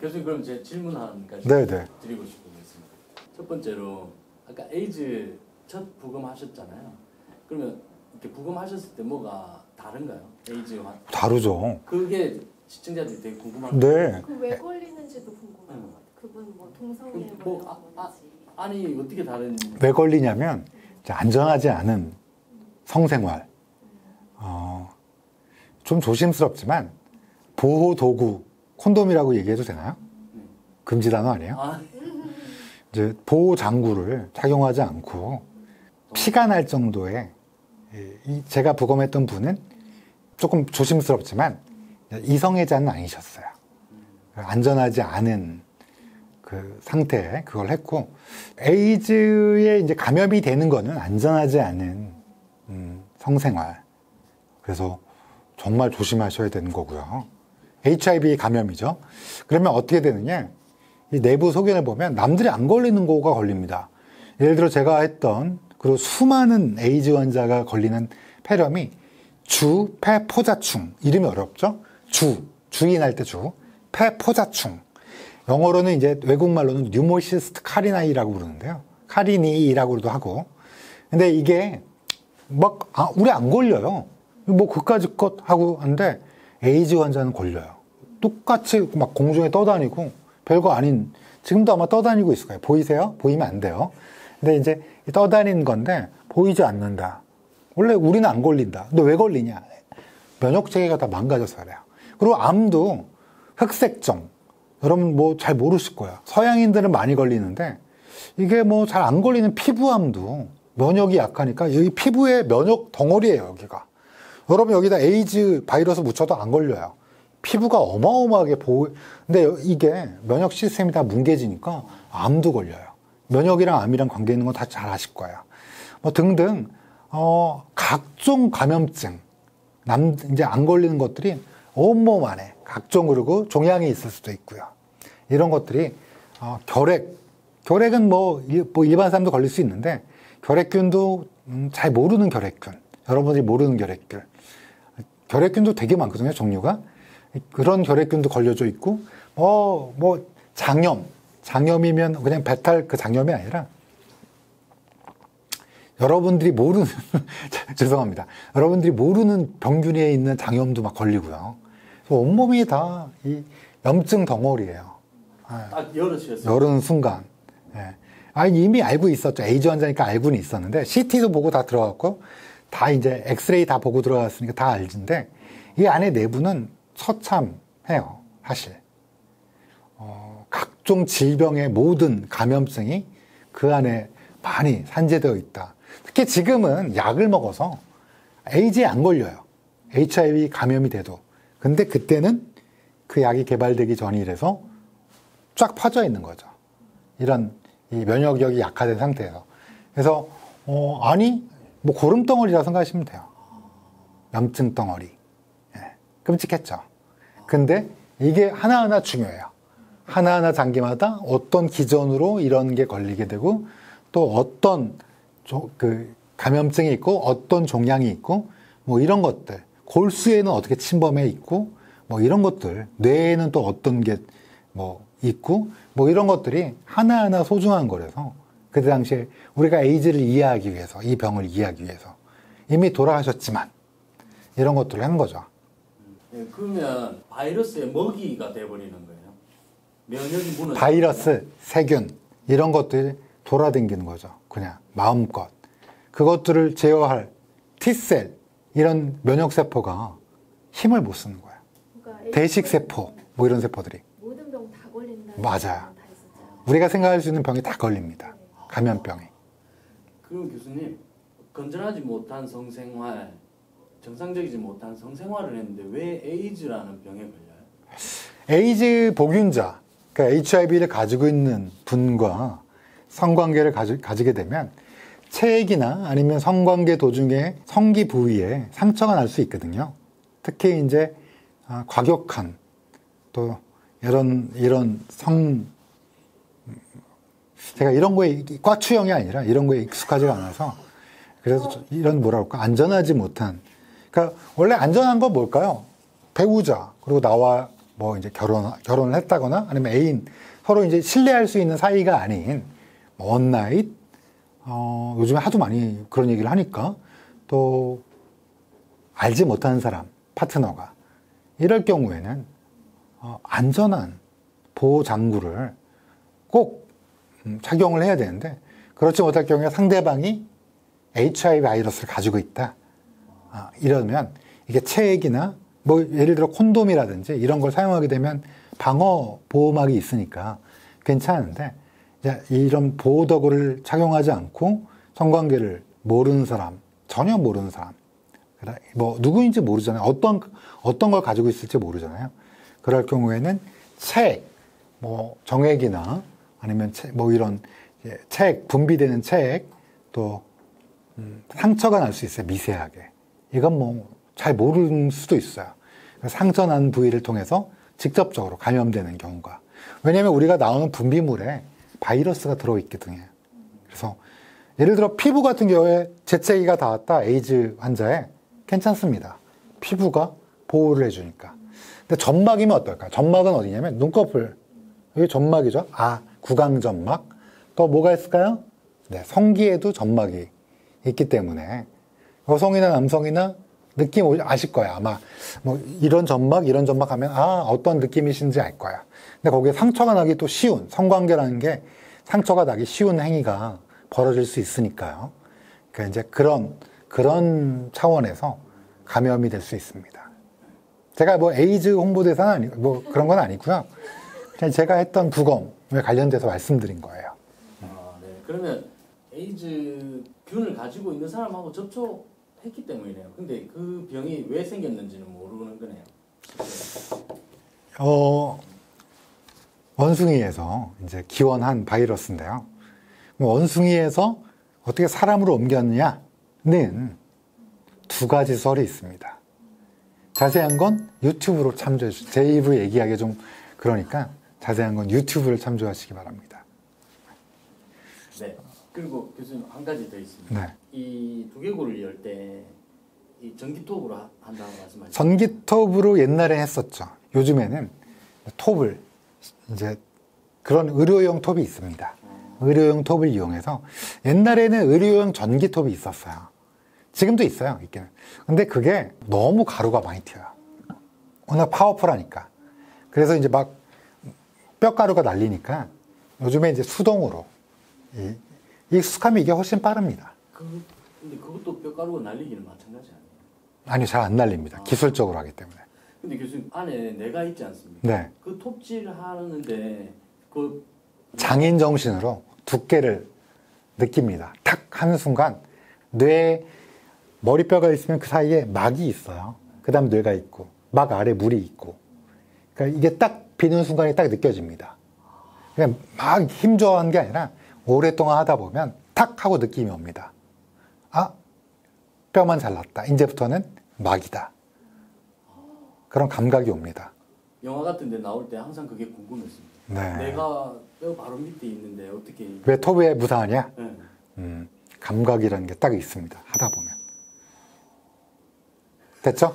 교수님 그럼 제 질문 한 가지 네네. 드리고 싶습니다. 첫 번째로 아까 에이즈 첫 부검하셨잖아요. 그러면 이렇게 부검하셨을 때 뭐가 다른가요? 에이즈와 다르죠. 그게 시청자들이 되게 궁금한 네. 그 왜 걸리는지도 궁금한 것 같아요. 그분 뭐 동성애 아니 어떻게 다른 왜 걸리냐면 이제 안전하지 않은 성생활, 좀 조심스럽지만 보호 도구, 콘돔이라고 얘기해도 되나요? 금지 단어 아니에요? 이제 보호 장구를 착용하지 않고 피가 날 정도의 제가 부검했던 분은 조금 조심스럽지만 이성애자는 아니셨어요. 안전하지 않은 그 상태에 그걸 했고, 에이즈에 이제 감염이 되는 거는 안전하지 않은 성생활. 그래서 정말 조심하셔야 되는 거고요. HIV 감염이죠. 그러면 어떻게 되느냐? 이 내부 소견을 보면 남들이 안 걸리는 거가 걸립니다. 예를 들어 제가 했던 그리고 수많은 에이즈 환자가 걸리는 폐렴이 주, 폐, 포자충. 이름이 어렵죠? 주인할 때 주, 폐, 포자충. 영어로는 이제 외국말로는 뉴모시스트 카리나이라고 부르는데요. 카리니라고도 하고. 근데 이게 막 우리 안 걸려요. 뭐 그까짓 것 하고 하는데 에이즈 환자는 걸려요. 똑같이 막 공중에 떠다니고 별거 아닌, 지금도 아마 떠다니고 있을 거예요. 보이세요? 보이면 안 돼요. 근데 이제 떠다니는 건데 보이지 않는다. 원래 우리는 안 걸린다. 근데 왜 걸리냐? 면역체계가 다 망가져서 그래요. 그리고 암도 흑색점. 여러분 뭐 잘 모르실 거예요. 서양인들은 많이 걸리는데 이게 뭐 잘 안 걸리는 피부암도 면역이 약하니까 여기 피부에 면역 덩어리예요, 여기가. 여러분 여기다 에이즈 바이러스 묻혀도 안 걸려요. 피부가 어마어마하게 근데 이게 면역 시스템이 다 뭉개지니까 암도 걸려요. 면역이랑 암이랑 관계 있는 건 다 잘 아실 거예요. 뭐 등등, 각종 감염증, 이제 안 걸리는 것들이 온몸 안에 각종, 그리고 종양이 있을 수도 있고요. 이런 것들이, 결핵은 뭐 일반 사람도 걸릴 수 있는데, 결핵균도 잘 모르는 결핵균, 여러분들이 모르는 결핵균. 결핵균도 되게 많거든요, 종류가. 그런 결핵균도 걸려져 있고, 장염이면 그냥 배탈 그 장염이 아니라, 여러분들이 모르는, 죄송합니다. 여러분들이 모르는 병균에 있는 장염도 막 걸리고요. 온몸이 다 이 염증 덩어리예요. 딱 열으셨어요. 열은 순간. 예. 이미 알고 있었죠. 에이즈 환자니까 알고는 있었는데, CT도 보고 다 들어갔고, 다 이제 엑스레이 다 보고 들어갔으니까 다 알는데, 이 안에 내부는 처참해요, 사실. 각종 질병의 모든 감염증이 그 안에 많이 산재되어 있다. 특히 지금은 약을 먹어서 에이즈에 안 걸려요. HIV 감염이 돼도. 근데 그때는 그 약이 개발되기 전이라서 쫙 퍼져 있는 거죠. 이런 이 면역력이 약화된 상태에서. 그래서 뭐 고름덩어리라 생각하시면 돼요. 염증 덩어리. 예, 끔찍했죠. 근데 이게 하나하나 중요해요. 하나하나 장기마다 어떤 기전으로 이런 게 걸리게 되고, 또 어떤 그 감염증이 있고, 어떤 종양이 있고, 뭐 이런 것들. 골수에는 어떻게 침범해 있고, 뭐 이런 것들. 뇌에는 또 어떤 게 뭐 있고, 뭐 이런 것들이 하나하나 소중한 거라서, 그때 당시에 우리가 에이즈를 이해하기 위해서, 이 병을 이해하기 위해서 이미 돌아가셨지만 이런 것들을 한 거죠. 네, 그러면 바이러스의 먹이가 돼버리는 거예요. 면역이 무너져. 바이러스, 세균 이런 것들이 돌아다니는 거죠. 그냥 마음껏. 그것들을 제어할 T셀, 이런 면역세포가 힘을 못 쓰는 거예요. 그러니까 대식세포, 뭐 이런 세포들이. 모든 병 다 걸린다. 맞아요. 우리가 생각할 수 있는 병이 다 걸립니다. 감염병이. 그럼 교수님, 건전하지 못한 성생활, 정상적이지 못한 성생활을 했는데 왜 에이즈라는 병에 걸려요? 에이즈 복균자, 그러니까 HIV를 가지고 있는 분과 성관계를 가지게 되면 체액이나 아니면 성관계 도중에 성기 부위에 상처가 날 수 있거든요. 특히 이제 과격한 또 이런 제가 이런 거에 과추형이 아니라 이런 거에 익숙하지가 않아서, 그래서 이런 뭐라 그럴까, 안전하지 못한, 그러니까 원래 안전한 건 뭘까요? 배우자, 그리고 나와 뭐 이제 결혼을 했다거나 아니면 애인, 서로 이제 신뢰할 수 있는 사이가 아닌 뭐 원나잇, 요즘에 하도 많이 그런 얘기를 하니까 또 알지 못하는 사람, 파트너가 이럴 경우에는 안전한 보호 장구를 꼭 착용을 해야 되는데 그렇지 못할 경우에 상대방이 HIV 바이러스를 가지고 있다. 이러면 이게 체액이나 뭐 예를 들어 콘돔이라든지 이런 걸 사용하게 되면 방어 보호막이 있으니까 괜찮은데 이제 이런 보호도구를 착용하지 않고 성관계를 모르는 사람, 전혀 모르는 사람, 뭐 누구인지 모르잖아요. 어떤 걸 가지고 있을지 모르잖아요. 그럴 경우에는 체액, 뭐 정액이나 아니면 뭐 이런 체액, 분비되는 체액, 또 상처가 날 수 있어요. 미세하게. 이건 뭐 잘 모르는 수도 있어요. 상처 난 부위를 통해서 직접적으로 감염되는 경우가. 왜냐하면 우리가 나오는 분비물에 바이러스가 들어있거든요. 그래서 예를 들어 피부 같은 경우에 재채기가 닿았다. 에이즈 환자에 괜찮습니다. 피부가 보호를 해주니까. 근데 점막이면 어떨까요? 점막은 어디냐면 눈꺼풀. 여기 점막이죠. 구강점막. 또 뭐가 있을까요? 네, 성기에도 점막이 있기 때문에 여성이나 남성이나 느낌 아실 거야. 아마 뭐 이런 점막 하면 어떤 느낌이신지 알 거야. 근데 거기에 상처가 나기 또 쉬운, 성관계라는 게 상처가 나기 쉬운 행위가 벌어질 수 있으니까요. 그러니까 이제 그런 차원에서 감염이 될 수 있습니다. 제가 뭐 에이즈 홍보대사는 아니고 뭐 그런 건 아니고요. 그냥 제가 했던 부검에 관련돼서 말씀드린 거예요. 네. 그러면 에이즈 균을 가지고 있는 사람하고 접촉했기 때문이네요. 근데 그 병이 왜 생겼는지는 모르는 거네요. 원숭이에서 이제 기원한 바이러스인데요. 원숭이에서 어떻게 사람으로 옮겼느냐는 두 가지 설이 있습니다. 자세한 건 유튜브로 참조해 주세요. 제 입으로 얘기하기 좀 그러니까 자세한 건 유튜브를 참조하시기 바랍니다. 네. 그리고 교수님 한 가지 더 있습니다. 네. 이 두개골을 열 때 이 전기톱으로 한다고 말씀하셨죠? 전기톱으로 옛날에 했었죠. 요즘에는 톱을 이제 그런 의료용 톱이 있습니다. 의료용 톱을 이용해서 옛날에는 의료용 전기톱이 있었어요. 지금도 있어요, 있기는. 근데 그게 너무 가루가 많이 튀어요. 워낙 파워풀하니까. 그래서 이제 막 뼈가루가 날리니까 요즘에 이제 수동으로 익숙하면 이게 훨씬 빠릅니다. 근데 그것도 뼈가루가 날리기는 마찬가지 아니에요? 아니, 잘 안 날립니다. 기술적으로 하기 때문에. 근데 교수님 안에 뇌가 있지 않습니까? 네. 그 톱질 하는데 그 장인 정신으로 두께를 느낍니다. 탁 하는 순간 뇌 머리뼈가 있으면 그 사이에 막이 있어요. 그 다음 뇌가 있고 막 아래 물이 있고. 그러니까 이게 딱 비는 순간이 딱 느껴집니다. 그냥 막 힘줘한 게 아니라 오랫동안 하다 보면 탁 하고 느낌이 옵니다. 뼈만 잘랐다. 이제부터는 막이다. 그런 감각이 옵니다. 영화 같은 데 나올 때 항상 그게 궁금했습니다. 네. 내가 뼈 바로 밑에 있는데 어떻게... 왜 톱에 무사하냐? 네. 감각이라는 게 딱 있습니다. 하다 보면. 됐죠?